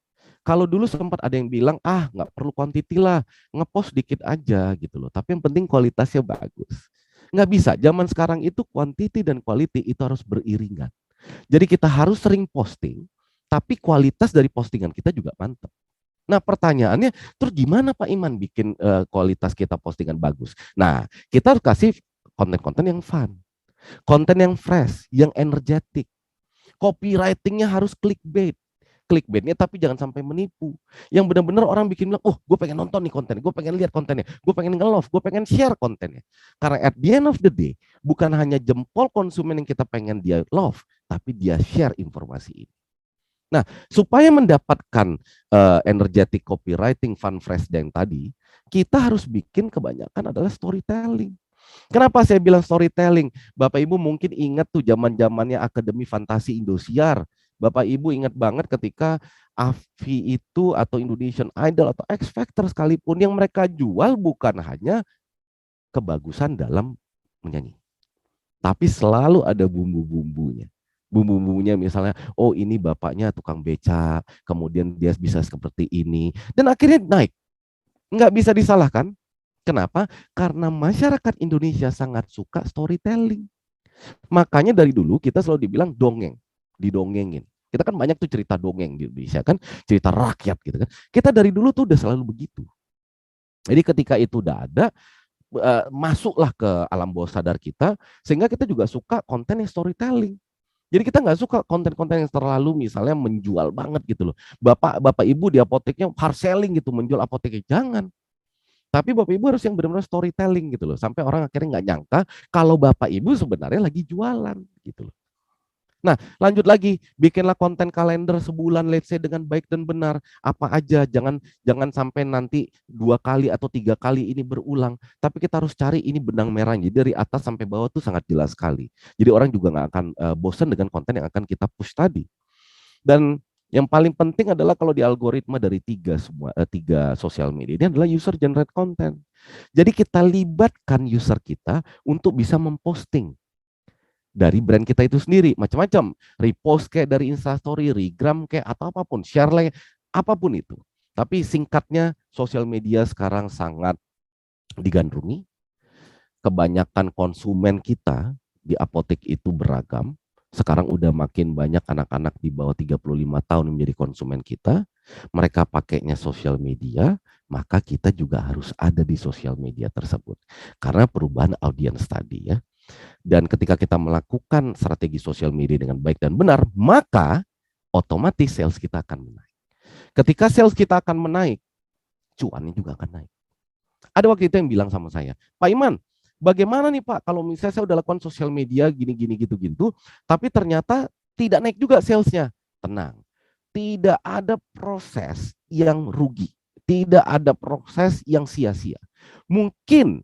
A: Kalau dulu sempat ada yang bilang, nggak perlu quantity lah, ngepost dikit aja gitu loh. Tapi yang penting kualitasnya bagus. Nggak bisa, zaman sekarang itu quantity dan quality itu harus beriringan. Jadi kita harus sering posting, tapi kualitas dari postingan kita juga mantap. Nah pertanyaannya, terus gimana Pak Iman bikin kualitas kita postingan bagus? Nah kita harus kasih konten-konten yang fun, konten yang fresh, yang energetik. Copywritingnya harus clickbait. Clickbaitnya tapi jangan sampai menipu. Yang benar-benar orang bikin bilang, gue pengen nonton nih konten, gue pengen lihat kontennya, gue pengen nge-love, gue pengen share kontennya. Karena at the end of the day, bukan hanya jempol konsumen yang kita pengen dia love, tapi dia share informasi ini. Nah, supaya mendapatkan energetic copywriting, fun, fresh yang tadi, kita harus bikin kebanyakan adalah storytelling. Kenapa saya bilang storytelling? Bapak Ibu mungkin ingat tuh zaman-zamannya Akademi Fantasi Indosiar. Bapak Ibu ingat banget ketika AFI itu atau Indonesian Idol atau X Factor sekalipun yang mereka jual bukan hanya kebagusan dalam menyanyi, tapi selalu ada bumbu-bumbunya. Bumbu-bumbunya misalnya, ini bapaknya tukang beca, kemudian dia bisa seperti ini, dan akhirnya naik. Nggak bisa disalahkan. Kenapa? Karena masyarakat Indonesia sangat suka storytelling. Makanya dari dulu kita selalu dibilang dongeng, didongengin. Kita kan banyak tuh cerita dongeng di Indonesia kan, cerita rakyat gitu kan. Kita dari dulu tuh udah selalu begitu. Jadi ketika itu udah ada, masuklah ke alam bawah sadar kita, sehingga kita juga suka konten yang storytelling. Jadi kita nggak suka konten-konten yang terlalu misalnya menjual banget gitu loh. Bapak Ibu di apoteknya hard selling gitu, menjual apoteknya, jangan. Tapi Bapak Ibu harus yang benar-benar storytelling gitu loh. Sampai orang akhirnya nggak nyangka kalau Bapak Ibu sebenarnya lagi jualan gitu loh. Nah, lanjut lagi, bikinlah konten kalender sebulan, let's say dengan baik dan benar. Apa aja, jangan sampai nanti 2 kali atau 3 kali ini berulang. Tapi kita harus cari ini benang merahnya. Jadi dari atas sampai bawah tuh sangat jelas sekali. Jadi orang juga nggak akan bosan dengan konten yang akan kita push tadi. Dan yang paling penting adalah kalau di algoritma dari tiga sosial media ini adalah user generate content. Jadi kita libatkan user kita untuk bisa memposting dari brand kita itu sendiri, macam-macam, repost kayak dari Instastory, regram kayak atau apapun, share like apapun itu. Tapi singkatnya sosial media sekarang sangat digandrungi. Kebanyakan konsumen kita di apotek itu beragam. Sekarang udah makin banyak anak-anak di bawah 35 tahun menjadi konsumen kita. Mereka pakainya sosial media, maka kita juga harus ada di sosial media tersebut. Karena perubahan audiens tadi ya. Dan ketika kita melakukan strategi sosial media dengan baik dan benar, maka otomatis sales kita akan menaik. Ketika sales kita akan menaik, cuannya juga akan naik. Ada waktu itu yang bilang sama saya, Pak Iman, bagaimana nih Pak kalau misalnya saya udah lakukan sosial media gini-gini gitu-gitu, tapi ternyata tidak naik juga salesnya. Tenang, tidak ada proses yang rugi, tidak ada proses yang sia-sia. Mungkin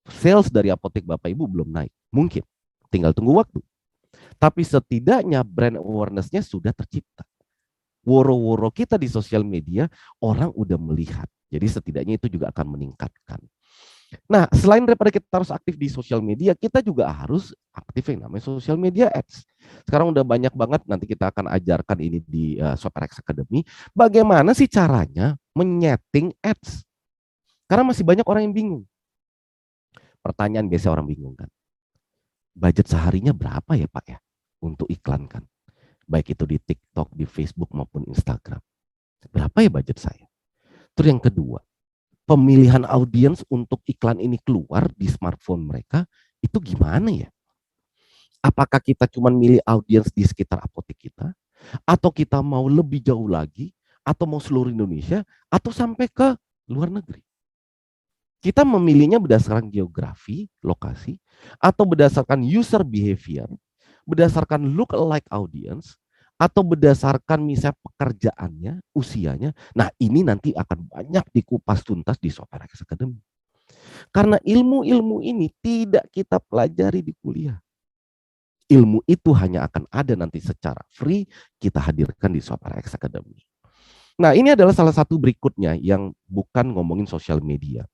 A: sales dari apotek Bapak Ibu belum naik, mungkin tinggal tunggu waktu. Tapi setidaknya brand awareness-nya sudah tercipta. Woro-woro kita di sosial media, orang udah melihat. Jadi setidaknya itu juga akan meningkatkan. Nah, selain daripada kita harus aktif di sosial media, kita juga harus aktif yang namanya sosial media ads. Sekarang udah banyak banget, nanti kita akan ajarkan ini di SoperX Academy, bagaimana sih caranya menyeting ads. Karena masih banyak orang yang bingung. Pertanyaan biasa orang bingung kan, budget seharinya berapa ya Pak ya untuk iklan kan? Baik itu di TikTok, di Facebook maupun Instagram. Berapa ya budget saya? Terus yang kedua, pemilihan audiens untuk iklan ini keluar di smartphone mereka itu gimana ya? Apakah kita cuma milih audiens di sekitar apotek kita, atau kita mau lebih jauh lagi, atau mau seluruh Indonesia, atau sampai ke luar negeri? Kita memilihnya berdasarkan geografi, lokasi, atau berdasarkan user behavior, berdasarkan look-alike audience, atau berdasarkan misalnya pekerjaannya, usianya. Nah, ini nanti akan banyak dikupas tuntas di SoperX Academy. Karena ilmu-ilmu ini tidak kita pelajari di kuliah. Ilmu itu hanya akan ada nanti secara free, kita hadirkan di SwapRx Academy. Nah, ini adalah salah satu berikutnya yang bukan ngomongin sosial media.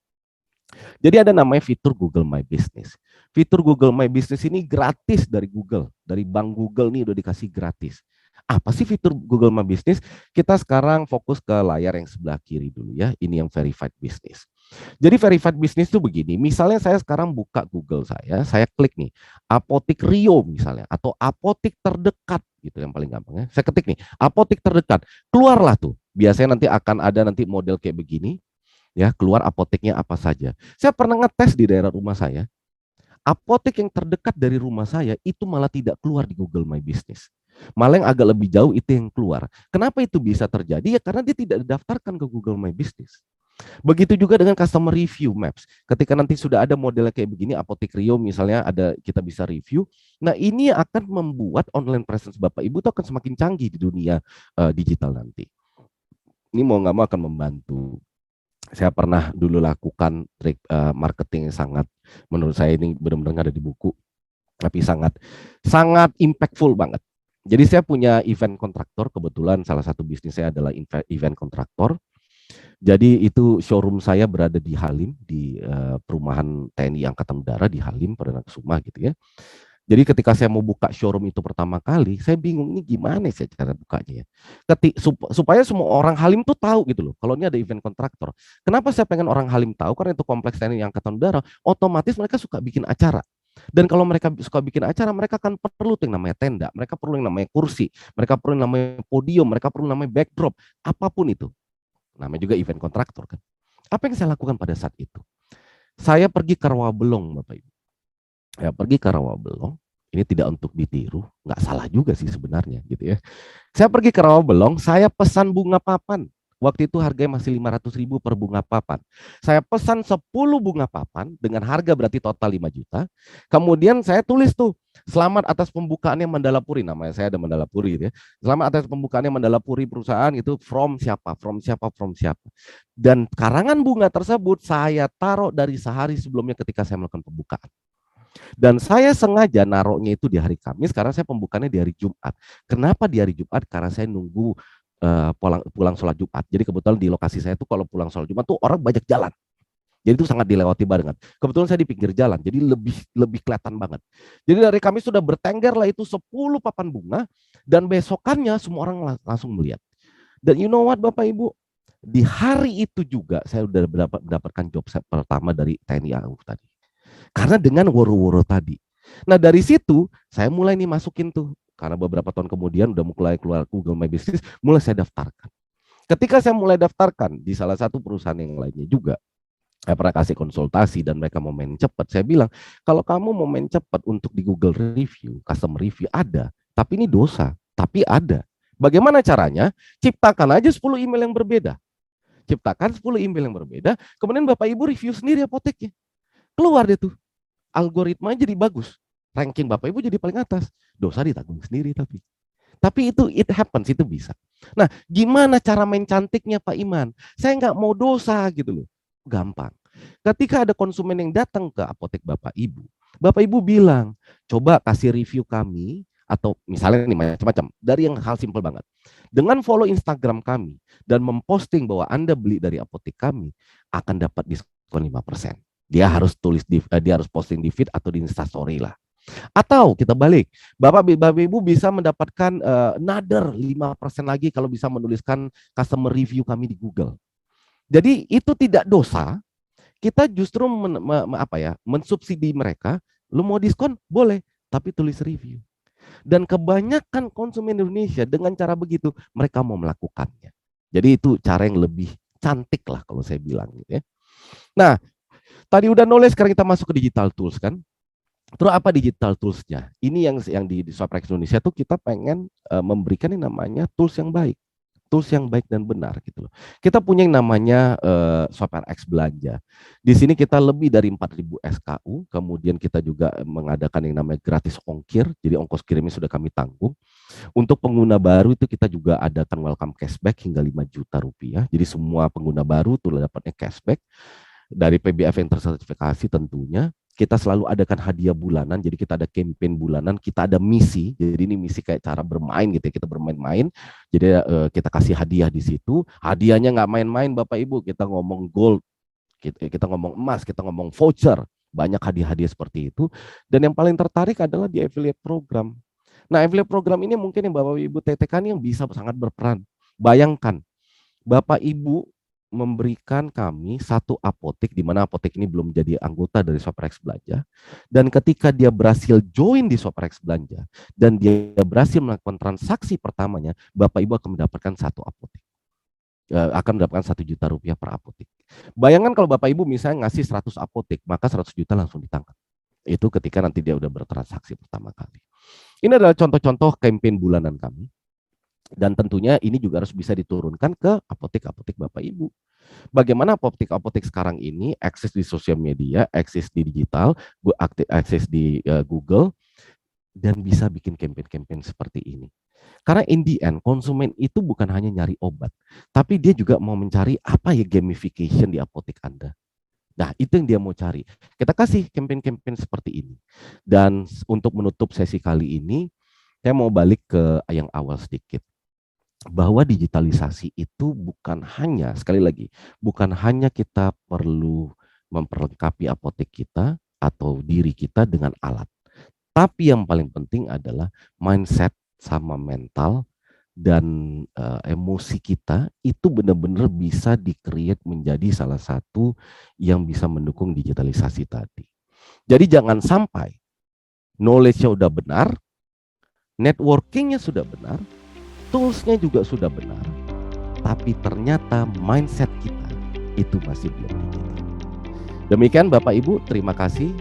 A: Jadi ada namanya fitur Google My Business. Fitur Google My Business ini gratis dari Google, dari bank Google nih udah dikasih gratis. Apa sih fitur Google My Business? Kita sekarang fokus ke layar yang sebelah kiri dulu ya. Ini yang verified business. Jadi verified business itu begini, misalnya saya sekarang buka Google saya klik nih, apotik Rio misalnya, atau apotik terdekat, gitu yang paling gampang ya. Saya ketik nih, apotik terdekat, keluarlah tuh. Biasanya nanti akan ada nanti model kayak begini, ya keluar apoteknya apa saja. Saya pernah ngetes di daerah rumah saya, apotek yang terdekat dari rumah saya itu malah tidak keluar di Google My Business. Malah yang agak lebih jauh itu yang keluar. Kenapa itu bisa terjadi? Ya karena dia tidak didaftarkan ke Google My Business. Begitu juga dengan customer review maps. Ketika nanti sudah ada modelnya kayak begini, apotek Rio misalnya ada kita bisa review. Nah ini akan membuat online presence Bapak Ibu itu akan semakin canggih di dunia digital nanti. Ini mau nggak mau akan membantu. Saya pernah dulu lakukan trik marketing yang sangat, menurut saya ini benar-benar ada di buku, tapi sangat impactful banget. Jadi saya punya event kontraktor, kebetulan salah satu bisnis saya adalah event kontraktor. Jadi itu showroom saya berada di Halim, di perumahan TNI Angkatan Udara di Halim, Perdana Kusuma gitu ya. Jadi ketika saya mau buka showroom itu pertama kali, saya bingung ini gimana sih cara bukanya ya. Supaya semua orang Halim tuh tahu gitu loh, kalau ini ada event kontraktor. Kenapa saya pengen orang Halim tahu? Karena itu kompleks TNI Angkatan Udara, otomatis mereka suka bikin acara. Dan kalau mereka suka bikin acara, mereka akan perlu yang namanya tenda, mereka perlu yang namanya kursi, mereka perlu yang namanya podium, mereka perlu yang namanya backdrop, apapun itu. Namanya juga event kontraktor kan. Apa yang saya lakukan pada saat itu? Saya pergi ke Rawabelong, Bapak Ibu. Ya, pergi ke Rawabelong. Ini tidak untuk ditiru, nggak salah juga sih sebenarnya gitu ya. Saya pergi ke Rawabelong, saya pesan bunga papan. Waktu itu harganya masih 500.000 per bunga papan. Saya pesan 10 bunga papan dengan harga berarti total 5 juta. Kemudian saya tulis tuh, selamat atas pembukaannya Mandala Puri, namanya saya ada Mandala Puri gitu ya. Selamat atas pembukaannya Mandala Puri perusahaan itu from siapa, from siapa, from siapa. Dan karangan bunga tersebut saya taruh dari sehari sebelumnya ketika saya melakukan pembukaan. Dan saya sengaja naruhnya itu di hari Kamis karena saya pembukaannya di hari Jumat. Kenapa di hari Jumat? Karena saya nunggu pulang sholat Jumat. Jadi kebetulan di lokasi saya tuh kalau pulang sholat Jumat tuh orang banyak jalan. Jadi itu sangat dilewati banget. Kebetulan saya di pinggir jalan, jadi lebih kelihatan banget. Jadi dari Kamis sudah bertengger lah itu 10 papan bunga dan besokannya semua orang langsung melihat. Dan you know what Bapak Ibu? Di hari itu juga saya sudah mendapatkan job pertama dari TNI AU tadi. Karena dengan woro-woro tadi. Nah dari situ saya mulai nih masukin tuh. Karena beberapa tahun kemudian udah mulai keluar Google My Business, mulai saya daftarkan. Ketika saya mulai daftarkan di salah satu perusahaan yang lainnya juga, saya pernah kasih konsultasi dan mereka mau main cepat. Saya bilang, kalau kamu mau main cepat untuk di Google Review, Customer Review ada, tapi ini dosa, tapi ada. Bagaimana caranya? Ciptakan aja 10 email yang berbeda. Ciptakan 10 email yang berbeda, kemudian Bapak Ibu review sendiri apoteknya. Keluar deh tuh. Algoritma jadi bagus. Ranking Bapak Ibu jadi paling atas. Dosa ditanggung sendiri tapi. Tapi itu it happens, itu bisa. Nah, gimana cara main cantiknya Pak Iman? Saya nggak mau dosa gitu loh. Gampang. Ketika ada konsumen yang datang ke apotek Bapak Ibu bilang, coba kasih review kami, atau misalnya nih macam-macam, dari yang hal simpel banget. Dengan follow Instagram kami, dan memposting bahwa Anda beli dari apotek kami, akan dapat diskon 5%. Dia harus dia harus posting di feed atau di Instastory lah. Atau kita balik, Bapak Ibu bisa mendapatkan another 5% lagi kalau bisa menuliskan customer review kami di Google. Jadi itu tidak dosa, kita justru mensubsidi mereka, lu mau diskon boleh, tapi tulis review. Dan kebanyakan konsumen Indonesia dengan cara begitu, mereka mau melakukannya. Jadi itu cara yang lebih cantik lah kalau saya bilang gitu ya. Nah, tadi udah knowledge, sekarang kita masuk ke digital tools kan. Terus apa digital tools-nya? Ini yang di SwapRx Indonesia tuh kita pengen memberikan yang namanya tools yang baik dan benar gitu loh. Kita punya yang namanya SwapRx Belanja. Di sini kita lebih dari 4.000 SKU, kemudian kita juga mengadakan yang namanya gratis ongkir, jadi ongkos kirimnya sudah kami tanggung. Untuk pengguna baru itu kita juga adakan welcome cashback hingga 5 juta rupiah. Jadi semua pengguna baru tuh dapatnya cashback dari PBF yang tersertifikasi tentunya. kita selalu adakan hadiah bulanan, jadi kita ada campaign bulanan, kita ada misi, jadi ini misi kayak cara bermain gitu ya, kita bermain-main, jadi kita kasih hadiah di situ, hadiahnya nggak main-main Bapak Ibu, kita ngomong gold, kita ngomong emas, kita ngomong voucher, banyak hadiah-hadiah seperti itu, dan yang paling tertarik adalah di affiliate program. Nah, affiliate program ini mungkin yang Bapak Ibu tetekan yang bisa sangat berperan. Bayangkan, Bapak Ibu memberikan kami satu apotek, di mana apotek ini belum jadi anggota dari Soprex Belanja, dan ketika dia berhasil join di Soprex Belanja dan dia berhasil melakukan transaksi pertamanya, Bapak Ibu akan mendapatkan satu apotek, akan mendapatkan 1 juta rupiah per apotek. Bayangkan kalau Bapak Ibu misalnya ngasih 100 apotek, maka 100 juta langsung ditangkap. Itu ketika nanti dia udah bertransaksi pertama kali. Ini adalah contoh-contoh campaign bulanan kami. Dan tentunya ini juga harus bisa diturunkan ke apotek-apotek Bapak Ibu. Bagaimana apotek-apotek sekarang ini akses di sosial media, akses di digital, akses di Google, dan bisa bikin campaign-campaign seperti ini. Karena in the end, konsumen itu bukan hanya nyari obat, tapi dia juga mau mencari apa ya gamification di apotek Anda. Nah, itu yang dia mau cari. Kita kasih campaign-campaign seperti ini. Dan untuk menutup sesi kali ini, saya mau balik ke yang awal sedikit. Bahwa digitalisasi itu bukan hanya, sekali lagi, bukan hanya kita perlu memperlengkapi apotek kita atau diri kita dengan alat. Tapi yang paling penting adalah mindset sama mental dan emosi kita itu benar-benar bisa di-create menjadi salah satu yang bisa mendukung digitalisasi tadi. Jadi jangan sampai knowledge-nya udah benar, networking-nya sudah benar, tools-nya juga sudah benar, tapi ternyata mindset kita itu masih belum digital. Demikian Bapak Ibu, terima kasih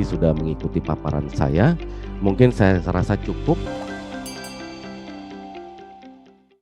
A: sudah mengikuti paparan saya. Mungkin saya rasa cukup.